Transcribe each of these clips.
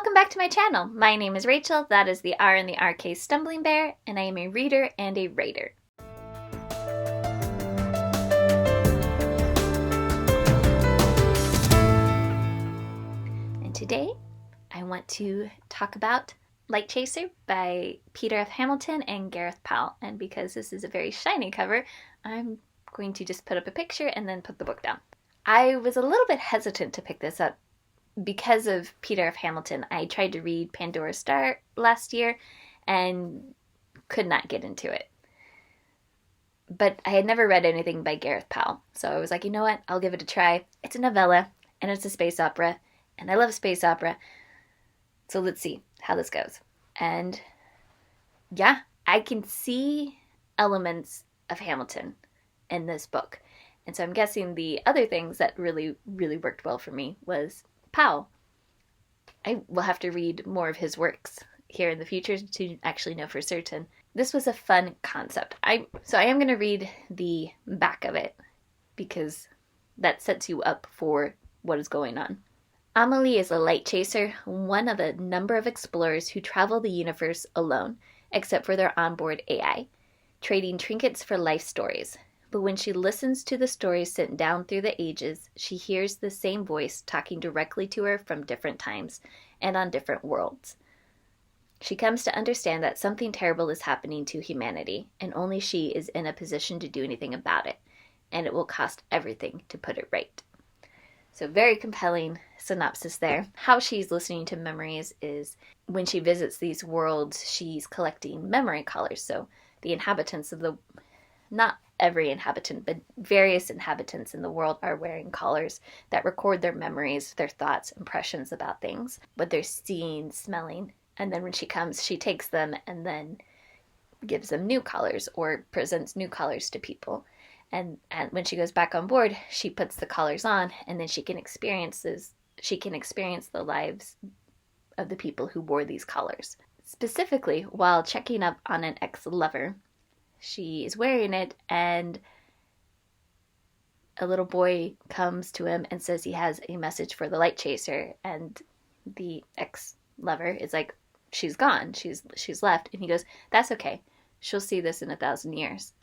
Welcome back to my channel. My name is Rachel, that is the R in the RK Stumbling Bear, and I am a reader and a writer. And today I want to talk about Light Chaser by Peter F. Hamilton and Gareth Powell. And because this is a very shiny cover, I'm going to just put up a picture and then put the book down. I was a little bit hesitant to pick this up because of Peter F. Hamilton. I tried to read Pandora's Star last year and could not get into it. But I had never read anything by Gareth Powell. So I was like, you know what? I'll give it a try. It's a novella and it's a space opera. And I love space opera. So let's see how this goes. And yeah, I can see elements of Hamilton in this book. And so I'm guessing the other things that really worked well for me was Powell. I will have to read more of his works here in the future to actually know for certain. This was a fun concept. So I am going to read the back of it because that sets you up for what is going on. Amelie is a light chaser, one of a number of explorers who travel the universe alone, except for their onboard AI, trading trinkets for life stories. But when she listens to the stories sent down through the ages, she hears the same voice talking directly to her from different times and on different worlds. She comes to understand that something terrible is happening to humanity, and only she is in a position to do anything about it, and it will cost everything to put it right. So very compelling synopsis there. How she's listening to memories is when she visits these worlds, she's collecting memory collars. So the inhabitants of not every inhabitant, but various inhabitants in the world are wearing collars that record their memories, their thoughts, impressions about things, what they're seeing, smelling. And then when she comes, she takes them and then gives them new collars or presents new collars to people. And when she goes back on board, she puts the collars on, and then she can experience the lives of the people who wore these collars. Specifically, while checking up on an ex-lover, she is wearing it, and a little boy comes to him and says he has a message for the light chaser, and the ex-lover is like, she's gone, she's left, and he goes, that's okay, she'll see this in 1,000 years.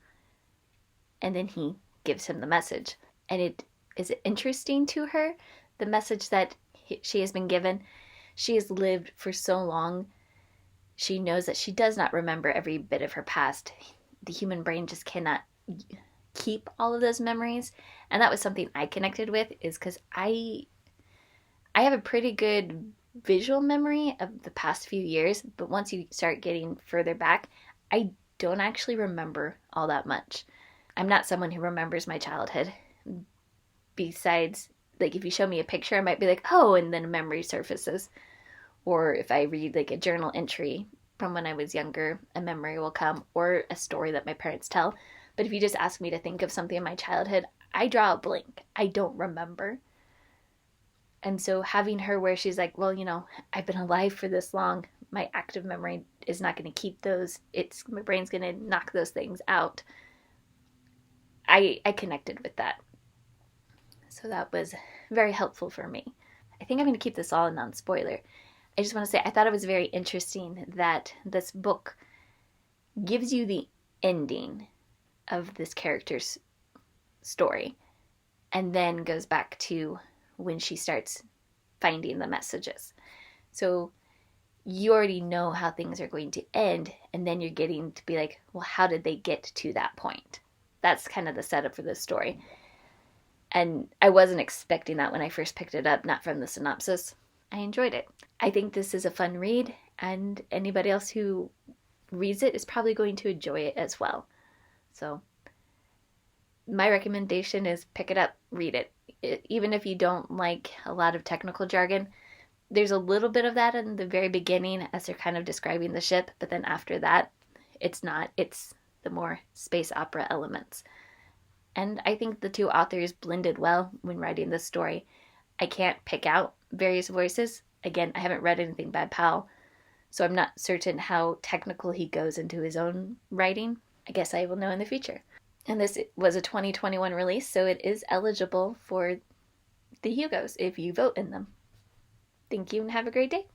And then he gives him the message, and it is interesting to her, the message that she has been given. She has lived for so long, she knows that she does not remember every bit of her past. The human brain just cannot keep all of those memories. And that was something I connected with, is because I have a pretty good visual memory of the past few years, but once you start getting further back, I don't actually remember all that much. I'm not someone who remembers my childhood. Besides, like, if you show me a picture, I might be like, oh, and then a memory surfaces. Or if I read like a journal entry from when I was younger, a memory will come, or a story that my parents tell. But if you just ask me to think of something in my childhood, I draw a blank. I don't remember. And so having her where she's like, well, I've been alive for this long. My active memory is not going to keep those. My brain's going to knock those things out. I connected with that. So that was very helpful for me. I think I'm going to keep this all a non-spoiler. I just want to say I thought it was very interesting that this book gives you the ending of this character's story and then goes back to when she starts finding the messages. So you already know how things are going to end, and then you're getting to be like, well, how did they get to that point? That's kind of the setup for this story. And I wasn't expecting that when I first picked it up, not from the synopsis. I enjoyed it. I think this is a fun read, and anybody else who reads it is probably going to enjoy it as well. So my recommendation is pick it up, read it. Even if you don't like a lot of technical jargon, there's a little bit of that in the very beginning as they're kind of describing the ship, but then after that, it's not. It's the more space opera elements. And I think the two authors blended well when writing this story. I can't pick out various voices. Again, I haven't read anything by Powell, so I'm not certain how technical he goes into his own writing. I guess I will know in the future. And this was a 2021 release, so it is eligible for the Hugos if you vote in them. Thank you and have a great day.